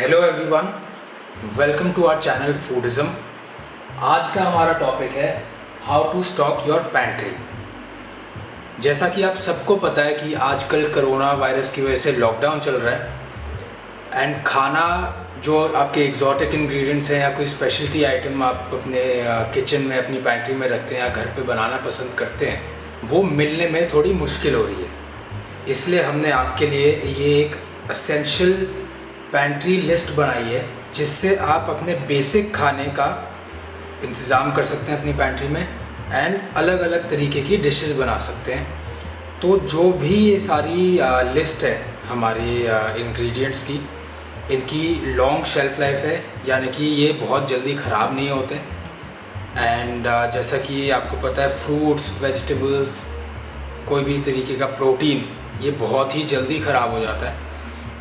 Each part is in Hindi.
Hello everyone, welcome to our channel Foodism. आज का हमारा टॉपिक है how to stock your pantry. जैसा कि आप सबको पता है कि आजकल कोरोना वायरस की वजह से लॉकडाउन चल रहा है एंड खाना जो आपके एग्जॉटिक इंग्रेडिएंट्स हैं या कोई स्पेशलिटी आइटम आप अपने किचन में अपनी पैंट्री में रखते हैं या घर पे बनाना पसंद करते हैं, वो मिलने में थोड़ी मुश्किल हो रही है। इसलिए हमने आपके लिए ये एक एसेंशियल पैंट्री लिस्ट बनाई है जिससे आप अपने बेसिक खाने का इंतज़ाम कर सकते हैं अपनी पैंट्री में एंड अलग अलग तरीके की डिशेस बना सकते हैं। तो जो भी ये सारी लिस्ट है हमारी इंग्रेडिएंट्स की, इनकी लॉन्ग शेल्फ़ लाइफ है, यानी कि ये बहुत जल्दी ख़राब नहीं होते एंड जैसा कि आपको पता है फ्रूट्स, वेजिटेबल्स, कोई भी तरीके का प्रोटीन ये बहुत ही जल्दी ख़राब हो जाता है।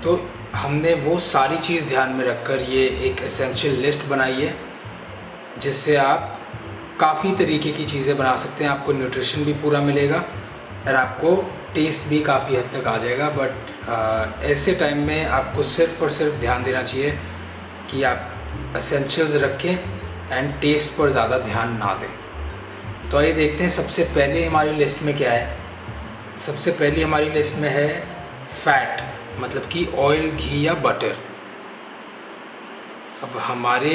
तो हमने वो सारी चीज़ ध्यान में रखकर ये एक एसेंशियल लिस्ट बनाई है जिससे आप काफ़ी तरीके की चीज़ें बना सकते हैं। आपको न्यूट्रिशन भी पूरा मिलेगा और आपको टेस्ट भी काफ़ी हद तक आ जाएगा। बट ऐसे टाइम में आपको सिर्फ़ और सिर्फ ध्यान देना चाहिए कि आप एसेंशियल्स रखें एंड टेस्ट पर ज़्यादा ध्यान ना दें। तो आइए देखते हैं सबसे पहले हमारी लिस्ट में क्या है। सबसे पहली हमारी लिस्ट में है फ़ैट, मतलब कि ऑयल, घी या बटर। अब हमारे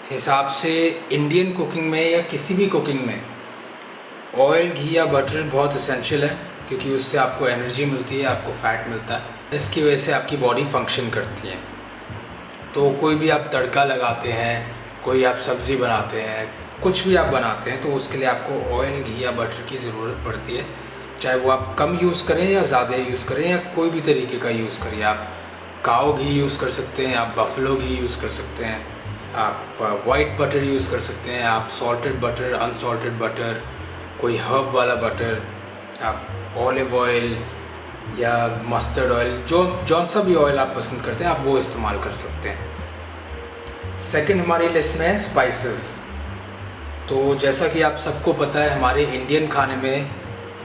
हिसाब से इंडियन कुकिंग में या किसी भी कुकिंग में ऑयल, घी या बटर बहुत एसेंशियल है क्योंकि उससे आपको एनर्जी मिलती है, आपको फ़ैट मिलता है, जिसकी वजह से आपकी बॉडी फंक्शन करती है। तो कोई भी आप तड़का लगाते हैं, कोई आप सब्ज़ी बनाते हैं, कुछ भी आप बनाते हैं तो उसके लिए आपको ऑयल, घी या बटर की ज़रूरत पड़ती है। चाहे वो आप कम यूज़ करें या ज़्यादा यूज़ करें या कोई भी तरीके का यूज़ करिए। आप काऊ घी यूज़ कर सकते हैं, आप बफलो घी यूज़ कर सकते हैं, आप वाइट बटर यूज़ कर सकते हैं, आप सॉल्टेड बटर, अनसॉल्टेड बटर, कोई हर्ब वाला बटर, आप ऑलिव ऑयल या मस्टर्ड ऑयल, जौन सा भी ऑयल आप पसंद करते हैं आप वो इस्तेमाल कर सकते हैं। सेकंड हमारी लिस्ट में है स्पाइसेस। तो जैसा कि आप सबको पता है हमारे इंडियन खाने में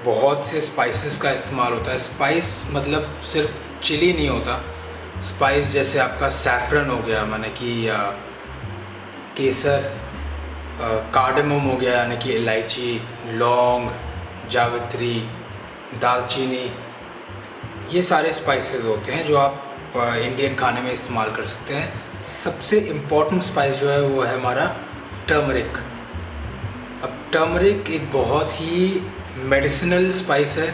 बहुत से स्पाइसेस का इस्तेमाल होता है। स्पाइस मतलब सिर्फ चिली नहीं होता। स्पाइस जैसे आपका सैफरन हो गया, माने कि केसर, कार्डमम हो गया यानी कि इलायची, लौंग, जावित्री, दालचीनी, ये सारे स्पाइसेस होते हैं जो आप इंडियन खाने में इस्तेमाल कर सकते हैं। सबसे इम्पॉर्टेंट स्पाइस जो है वो है हमारा टर्मरिक। अब टर्मरिक एक बहुत ही मेडिसिनल स्पाइस है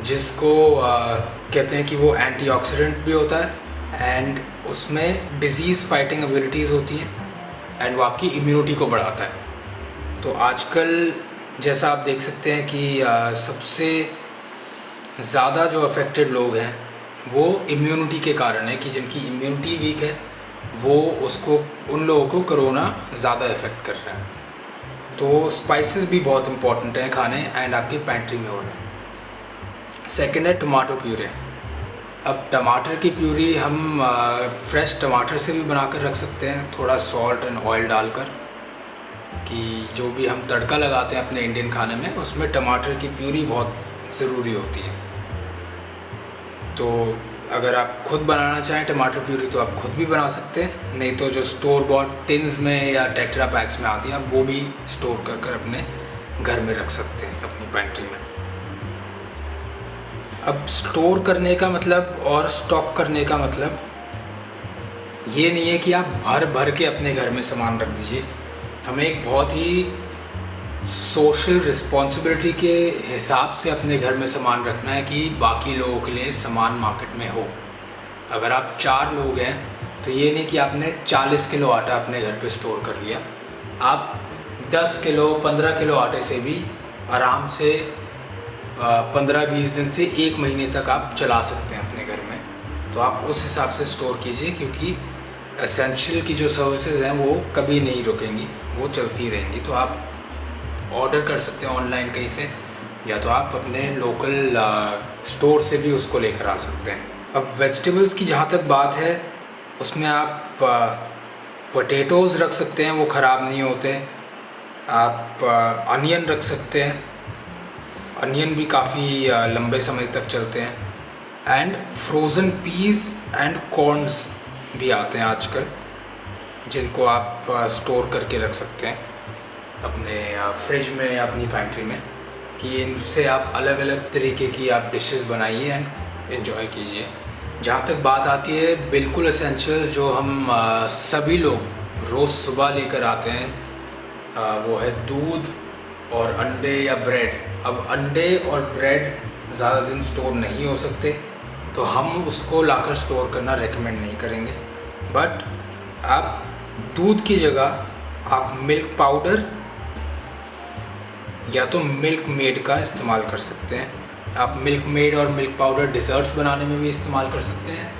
जिसको कहते हैं कि वो एंटीऑक्सीडेंट भी होता है एंड उसमें डिज़ीज़ फाइटिंग एबिलिटीज़ होती हैं एंड वो आपकी इम्यूनिटी को बढ़ाता है। तो आजकल जैसा आप देख सकते हैं कि सबसे ज़्यादा जो अफेक्टेड लोग हैं वो इम्यूनिटी के कारण है कि जिनकी इम्यूनिटी वीक है वो उन लोगों को कोरोना ज़्यादा इफ़ेक्ट कर रहा है। तो स्पाइसेस भी बहुत इंपॉर्टेंट हैं खाने एंड आपकी पैंट्री में होने। सेकेंड है टमाटो प्यूरी। अब टमाटर की प्यूरी हम फ्रेश टमाटर से भी बनाकर रख सकते हैं, थोड़ा सॉल्ट एंड ऑयल डालकर, कि जो भी हम तड़का लगाते हैं अपने इंडियन खाने में उसमें टमाटर की प्यूरी बहुत ज़रूरी होती है। तो अगर आप खुद बनाना चाहें टमाटर प्यूरी तो आप खुद भी बना सकते हैं, नहीं तो जो स्टोर बॉट टिन्स में या टेट्रा पैक्स में आती है आप वो भी स्टोर कर अपने घर में रख सकते हैं अपनी पैंट्री में। अब स्टोर करने का मतलब और स्टॉक करने का मतलब ये नहीं है कि आप भर भर के अपने घर में सामान रख दीजिए। हमें एक बहुत ही सोशल रिस्पॉन्सिबिलिटी के हिसाब से अपने घर में सामान रखना है कि बाकी लोगों के लिए सामान मार्केट में हो। अगर आप 4 लोग हैं तो ये नहीं कि आपने 40 किलो आटा अपने घर पे स्टोर कर लिया। आप 10 किलो 15 किलो आटे से भी आराम से 15-20 दिन से 1 महीने तक आप चला सकते हैं अपने घर में। तो आप उस हिसाब से स्टोर कीजिए क्योंकि एसेंशियल की जो सर्विसेज हैं वो कभी नहीं रुकेंगी, वो चलती रहेंगी। तो आप ऑर्डर कर सकते हैं ऑनलाइन कहीं से, या तो आप अपने लोकल स्टोर से भी उसको लेकर आ सकते हैं। अब वेजिटेबल्स की जहाँ तक बात है उसमें आप पोटैटोज़ रख सकते हैं, वो ख़राब नहीं होते। आप अनियन रख सकते हैं, अनियन भी काफ़ी लंबे समय तक चलते हैं। And frozen peas and corns भी आते हैं आजकल, जिनको आप स्टोर करके रख सकते हैं अपने फ्रिज में या अपनी पैंट्री में, कि इनसे आप अलग अलग तरीके की आप डिशेस बनाइए एंड एंजॉय कीजिए। जहाँ तक बात आती है बिल्कुल एसेंशियल जो हम सभी लोग रोज़ सुबह लेकर आते हैं, वो है दूध और अंडे या ब्रेड। अब अंडे और ब्रेड ज़्यादा दिन स्टोर नहीं हो सकते, तो हम उसको लाकर स्टोर करना रेकमेंड नहीं करेंगे। बट आप दूध की जगह आप मिल्क पाउडर या तो मिल्क मेड का इस्तेमाल कर सकते हैं। आप मिल्क मेड और मिल्क पाउडर डिज़र्ट्स बनाने में भी इस्तेमाल कर सकते हैं,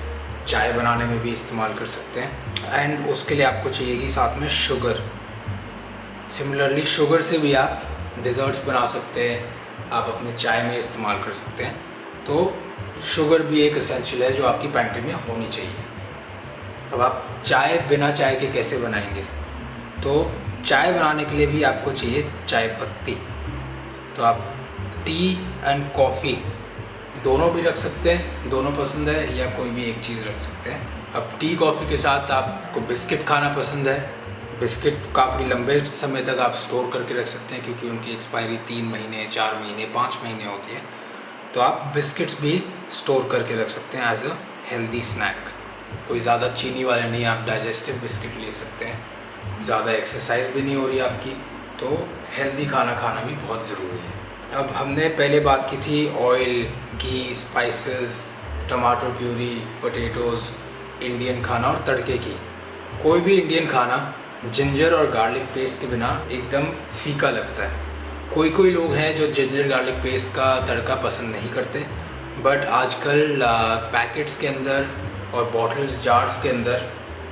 चाय बनाने में भी इस्तेमाल कर सकते हैं। एंड उसके लिए आपको चाहिएगी साथ में शुगर। सिमिलरली शुगर से भी आप डिज़र्ट्स बना सकते हैं, आप अपने चाय में इस्तेमाल कर सकते हैं। तो शुगर भी एक एसेंशियल है जो आपकी पैंट्री में होनी चाहिए। अब आप चाय बिना चाय के कैसे बनाएंगे? तो चाय बनाने के लिए भी आपको चाहिए चाय पत्ती। तो आप टी एंड कॉफ़ी दोनों भी रख सकते हैं, दोनों पसंद है, या कोई भी एक चीज़ रख सकते हैं। अब टी कॉफ़ी के साथ आपको बिस्किट खाना पसंद है, बिस्किट काफ़ी लंबे समय तक आप स्टोर करके रख सकते हैं क्योंकि उनकी एक्सपायरी 3 महीने, 4 महीने, 5 महीने होती है। तो आप बिस्किट्स भी स्टोर करके रख सकते हैं एज अ हेल्दी स्नैक। कोई ज़्यादा चीनी वाले नहीं, आप डाइजेस्टिव बिस्किट ले सकते हैं। ज़्यादा एक्सरसाइज भी नहीं हो रही आपकी, तो हेल्दी खाना खाना भी बहुत ज़रूरी है। अब हमने पहले बात की थी oil, ghee, spices, tomato puree, potatoes, Indian खाना और तड़के की। कोई भी इंडियन खाना जिंजर और गार्लिक पेस्ट के बिना एकदम फीका लगता है। कोई लोग हैं जो जिंजर गार्लिक पेस्ट का तड़का पसंद नहीं करते, बट आजकल पैकेट्स के अंदर और बॉटल्स, जार्स के अंदर,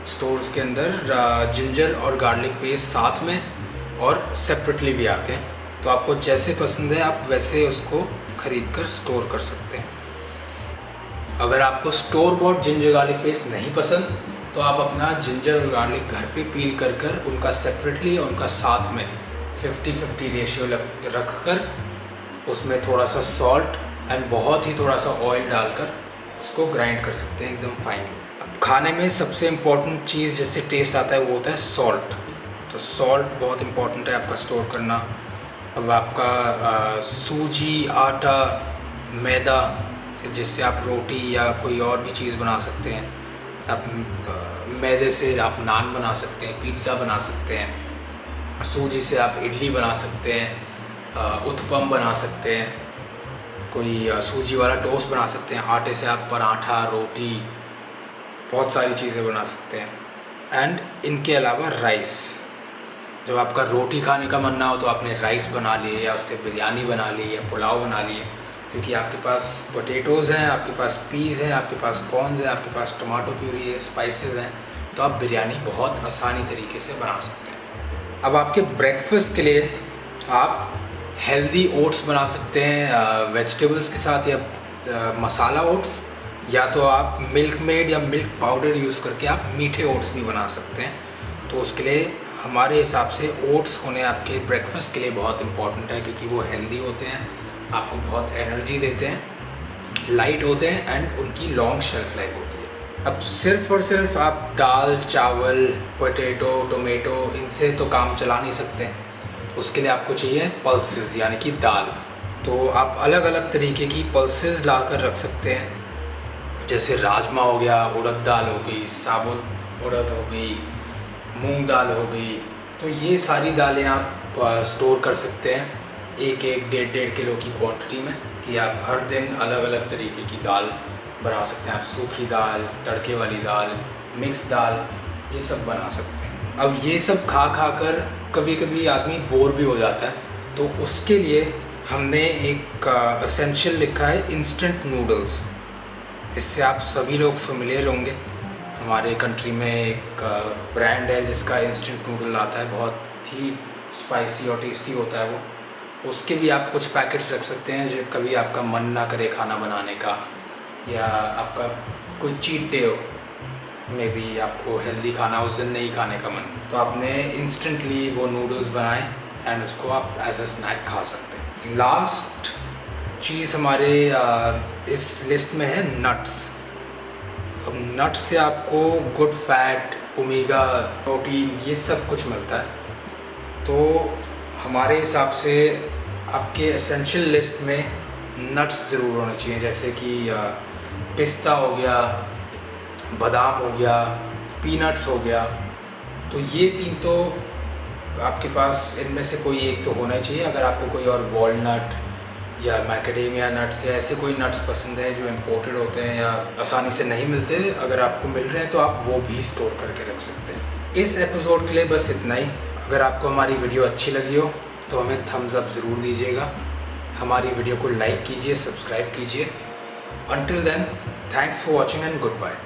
स्टोर्स के अंदर जिंजर और गार्लिक पेस्ट साथ में और सेपरेटली भी आते हैं। तो आपको जैसे पसंद है आप वैसे उसको ख़रीद कर स्टोर कर सकते हैं। अगर आपको store bot ginger garlic paste नहीं पसंद, तो आप अपना जिंजर और गार्लिक घर पे पील कर उनका सेपरेटली और उनका साथ में 50-50 रेशियो रख कर उसमें थोड़ा सा सॉल्ट एंड बहुत ही थोड़ा सा ऑयल डालकर उसको ग्राइंड कर सकते हैं एकदम फाइन। अब खाने में सबसे इम्पॉर्टेंट चीज़ जिससे टेस्ट आता है वो होता है सॉल्ट। तो सॉल्ट बहुत इम्पॉर्टेंट है आपका स्टोर करना। अब आपका सूजी, आटा, मैदा, जिससे आप रोटी या कोई और भी चीज़ बना सकते हैं। आप मैदे से आप नान बना सकते हैं, पिज़्ज़ा बना सकते हैं। सूजी से आप इडली बना सकते हैं, उत्पम बना सकते हैं, कोई सूजी वाला टोस्ट बना सकते हैं। आटे से आप पराठा, रोटी, बहुत सारी चीज़ें बना सकते हैं। एंड इनके अलावा राइस, जब आपका रोटी खाने का मन ना हो तो आपने राइस बना लिए या उससे बिरयानी बना ली या पुलाव बना लिए, क्योंकि आपके पास पोटैटोज़ हैं, आपके पास पीज़ हैं, आपके पास कॉर्न्स हैं, आपके पास टमाटो प्यूरी है, स्पाइसेस हैं, तो आप बिरयानी बहुत आसानी तरीके से बना सकते हैं। अब आपके ब्रेकफास्ट के लिए आप हेल्दी ओट्स बना सकते हैं वेजिटेबल्स के साथ, या मसाला ओट्स, या तो आप मिल्क मेड या मिल्क पाउडर यूज़ करके आप मीठे ओट्स भी बना सकते हैं। तो उसके लिए हमारे हिसाब से ओट्स होने आपके ब्रेकफास्ट के लिए बहुत इंपॉर्टेंट है, क्योंकि वो हेल्दी होते हैं, आपको बहुत एनर्जी देते हैं, लाइट होते हैं एंड उनकी लॉन्ग शेल्फ लाइफ होती है। अब सिर्फ़ और सिर्फ आप दाल, चावल, पोटैटो, टोमेटो, इनसे तो काम चला नहीं सकते। उसके लिए आपको चाहिए पल्सेस, यानी कि दाल। तो आप अलग अलग तरीके की पल्सेस ला कर रख सकते हैं, जैसे राजमा हो गया, उड़द दाल हो गई, साबुत उड़द हो गई, मूंग दाल हो गई। तो ये सारी दालें आप स्टोर कर सकते हैं 1-1, 1.5 किलो की क्वांटिटी में, कि आप हर दिन अलग अलग तरीके की दाल बना सकते हैं। आप सूखी दाल, तड़के वाली दाल, मिक्स दाल, ये सब बना सकते हैं। अब ये सब खा कर कभी कभी आदमी बोर भी हो जाता है, तो उसके लिए हमने एक एसेंशियल लिखा है इंस्टेंट नूडल्स। इससे आप सभी लोग फेमिलियर होंगे। हमारे कंट्री में एक ब्रांड है जिसका इंस्टेंट नूडल आता है, बहुत ही स्पाइसी और टेस्टी होता है वो। उसके भी आप कुछ पैकेट्स रख सकते हैं, जो कभी आपका मन ना करे खाना बनाने का, या आपका कोई चीट डे हो, में भी आपको हेल्दी खाना उस दिन नहीं खाने का मन, तो आपने इंस्टेंटली वो नूडल्स बनाए एंड उसको आप एज अ स्नैक खा सकते हैं। लास्ट चीज़ हमारे इस लिस्ट में है नट्स। अब नट्स से आपको गुड फैट, ओमेगा, प्रोटीन, ये सब कुछ मिलता है। तो हमारे हिसाब से आपके एसेंशियल लिस्ट में नट्स ज़रूर होने चाहिए, जैसे कि पिस्ता हो गया, बादाम हो गया, पीनट्स हो गया। तो ये 3 तो आपके पास इनमें से कोई एक तो होना ही चाहिए। अगर आपको कोई और वॉलनट या मैकेडेमिया नट्स या ऐसे कोई नट्स पसंद है जो इम्पोर्टेड होते हैं या आसानी से नहीं मिलते, अगर आपको मिल रहे हैं तो आप वो भी स्टोर करके रख सकते हैं। इस एपिसोड के लिए बस इतना ही। अगर आपको हमारी वीडियो अच्छी लगी हो तो हमें थम्स अप ज़रूर दीजिएगा, हमारी वीडियो को लाइक कीजिए, सब्सक्राइब कीजिए। Until then, thanks for watching and goodbye.